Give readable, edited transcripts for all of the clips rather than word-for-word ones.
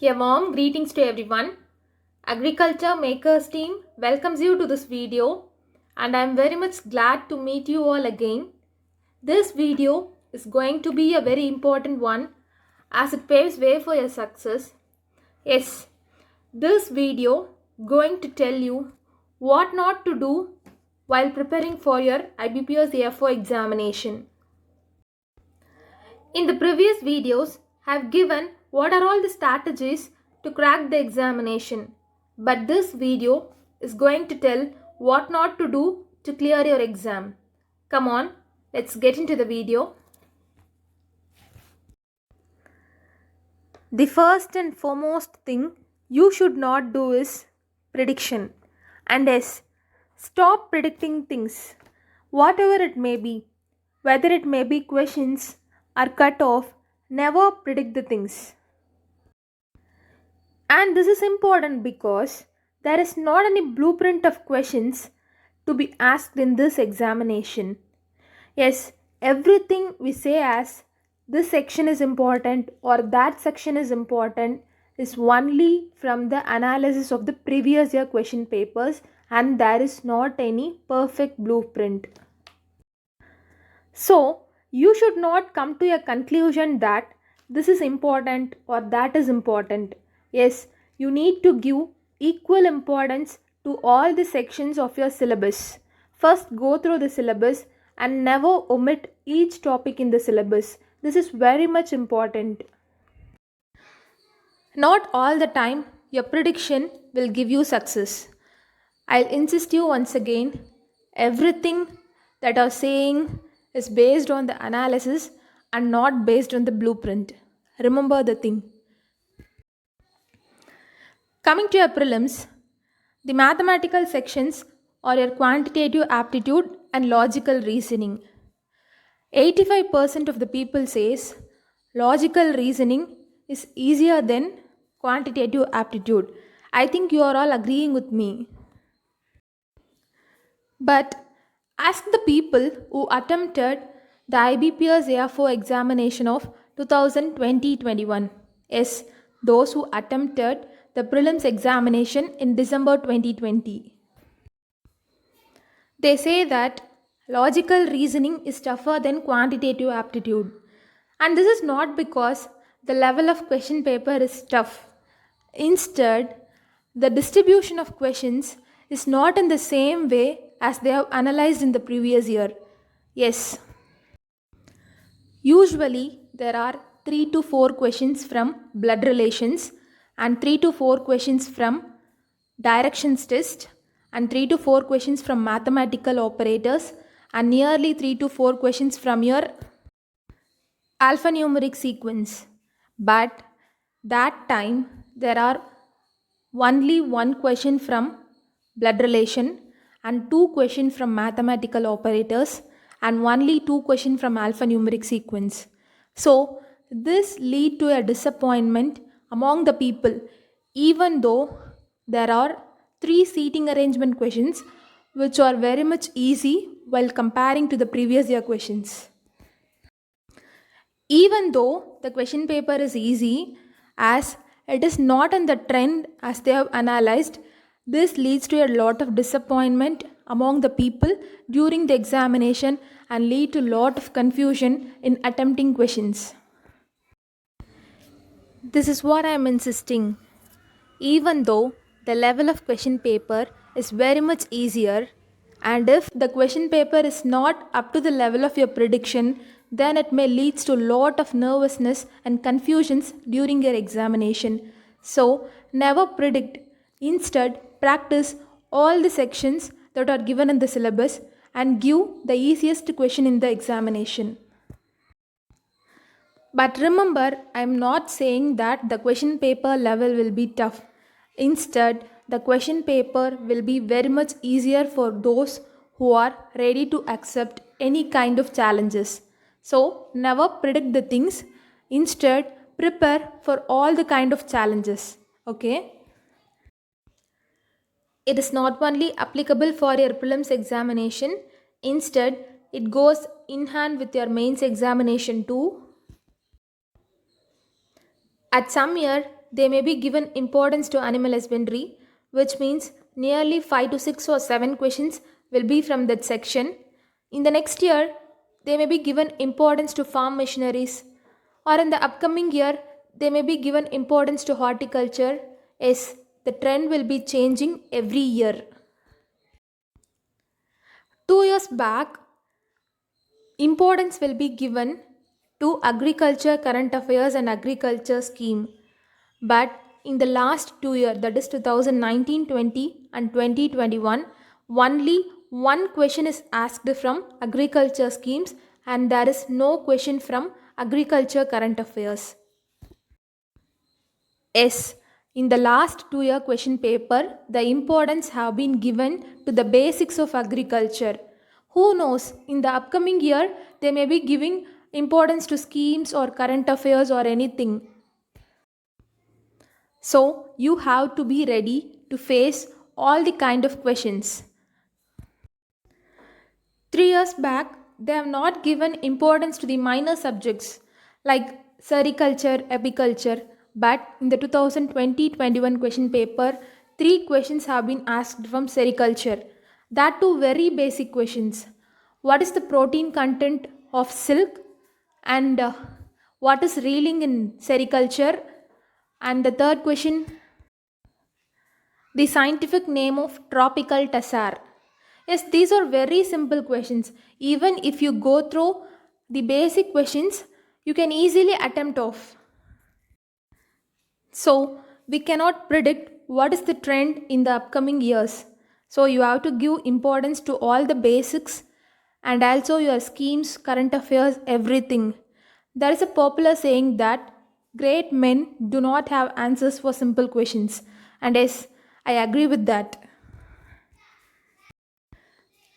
A warm greetings to everyone. Agriculture Makers team welcomes you to this video and I am very much glad to meet you all again. This video is going to be a very important one as it paves way for your success. Yes, this video going to tell you what not to do while preparing for your IBPS AFO examination. In the previous videos, I have given what are all the strategies to crack the examination. But this video is going to tell what not to do to clear your exam. Come on, let's get into the video. The first and foremost thing you should not do is prediction. And yes, stop predicting things, whatever it may be, whether it may be questions or cut off, never predict the things. And this is important because there is not any blueprint of questions to be asked in this examination. Yes, everything we say as this section is important or that section is important is only from the analysis of the previous year question papers, and there is not any perfect blueprint. So, you should not come to a conclusion that this is important or that is important. Yes, you need to give equal importance to all the sections of your syllabus. First, go through the syllabus and never omit each topic in the syllabus. This is very much important. Not all the time your prediction will give you success. I'll insist you once again, everything that I'm saying is based on the analysis and not based on the blueprint. Remember the thing. Coming to your prelims, the mathematical sections are your quantitative aptitude and logical reasoning. 85% of the people says logical reasoning is easier than quantitative aptitude. I think you are all agreeing with me. But ask the people who attempted the IBPS AFO examination of 2020-21. Yes, those who attempted the prelims examination in December 2020. They say that logical reasoning is tougher than quantitative aptitude. And this is not because the level of question paper is tough. Instead, the distribution of questions is not in the same way as they have analyzed in the previous year. Yes, usually there are 3 to 4 questions from blood relations and 3 to 4 questions from directions test and 3 to 4 questions from mathematical operators and nearly 3 to 4 questions from your alphanumeric sequence. But that time there are only one question from blood relation and two questions from mathematical operators and only two questions from alphanumeric sequence. So this lead to a disappointment among the people, even though there are three seating arrangement questions which are very much easy while comparing to the previous year questions. Even though the question paper is easy, as it is not in the trend as they have analyzed, this leads to a lot of disappointment among the people during the examination and lead to a lot of confusion in attempting questions. This is what I am insisting. Even though the level of question paper is very much easier, and if the question paper is not up to the level of your prediction, then it may lead to a lot of nervousness and confusions during your examination. So never predict. Instead, practice all the sections that are given in the syllabus and give the easiest question in the examination. But remember, I am not saying that the question paper level will be tough. Instead, the question paper will be very much easier for those who are ready to accept any kind of challenges. So, never predict the things. Instead, prepare for all the kind of challenges. Okay? It is not only applicable for your prelims examination. Instead, it goes in hand with your mains examination too. At some year, they may be given importance to animal husbandry, which means nearly 5 to 6 or 7 questions will be from that section. In the next year, they may be given importance to farm machineries, or in the upcoming year, they may be given importance to horticulture. Yes, the trend will be changing every year. 2 years back, importance will be given to agriculture current affairs and agriculture scheme. But in the last 2 years, that is 2019-20 and 2021, only one question is asked from agriculture schemes and there is no question from agriculture current affairs. Yes, in the last 2 year question paper, the importance have been given to the basics of agriculture. Who knows, in the upcoming year, they may be giving importance to schemes or current affairs or anything. So you have to be ready to face all the kind of questions. 3 years back, they have not given importance to the minor subjects like sericulture, apiculture, but in the 2020-21 question paper, 3 questions have been asked from sericulture. That too very basic questions. What is the protein content of silk and what is reeling in sericulture? And the third question, the scientific name of tropical tassar. Yes, these are very simple questions. Even if you go through the basic questions, you can easily attempt off. So, we cannot predict what is the trend in the upcoming years. So, you have to give importance to all the basics and also your schemes, current affairs, everything. There is a popular saying that great men do not have answers for simple questions. And yes, I agree with that.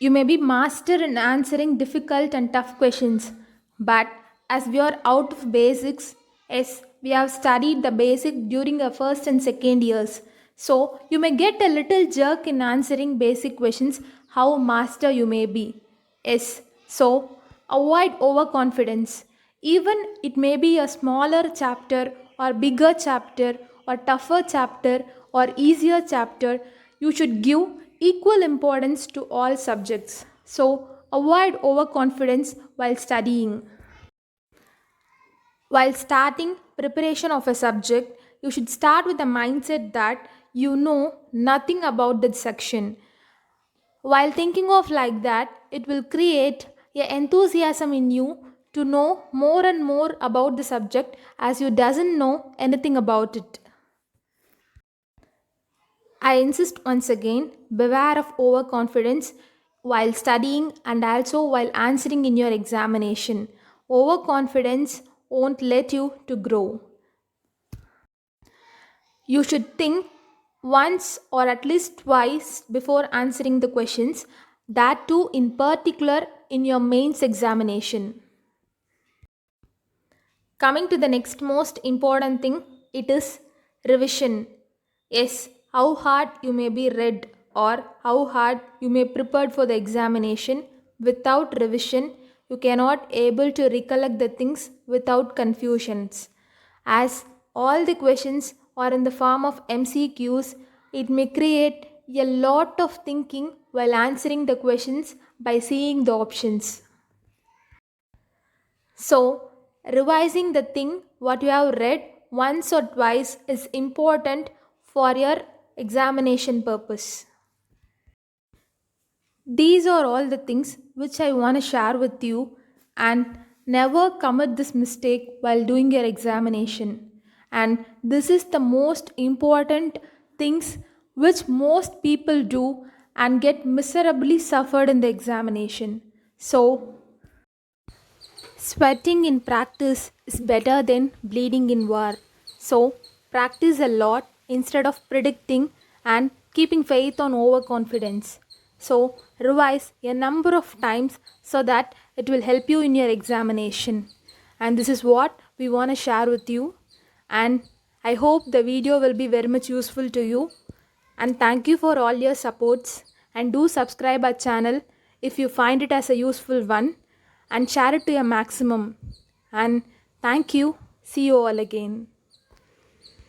You may be master in answering difficult and tough questions, but as we are out of basics, yes, we have studied the basic during our first and second years. So you may get a little jerk in answering basic questions, how master you may be. Yes, so avoid overconfidence. Even it may be a smaller chapter or bigger chapter or tougher chapter or easier chapter, you should give equal importance to all subjects. So avoid overconfidence while studying. While starting preparation of a subject, you should start with the mindset that you know nothing about that section. While thinking of like that, it will create a enthusiasm in you to know more and more about the subject as you doesn't know anything about it. I insist once again, beware of overconfidence while studying and also while answering in your examination. Overconfidence won't let you to grow. You should think once or at least twice before answering the questions, that too in particular in your mains examination. Coming to the next most important thing, it is revision. Yes, how hard you may be read or how hard you may prepared for the examination, without revision you cannot able to recollect the things without confusions. As all the questions are in the form of MCQs, it may create a lot of thinking while answering the questions by seeing the options. So, revising the thing what you have read once or twice is important for your examination purpose. These are all the things which I want to share with you, and never commit this mistake while doing your examination. And this is the most important things which most people do and get miserably suffered in the examination. So, sweating in practice is better than bleeding in war. So, practice a lot instead of predicting and keeping faith on overconfidence. So, revise a number of times so that it will help you in your examination. And this is what we want to share with you. And I hope the video will be very much useful to you. And thank you for all your supports. And do subscribe our channel if you find it as a useful one, and share it to your maximum. And thank you. See you all again.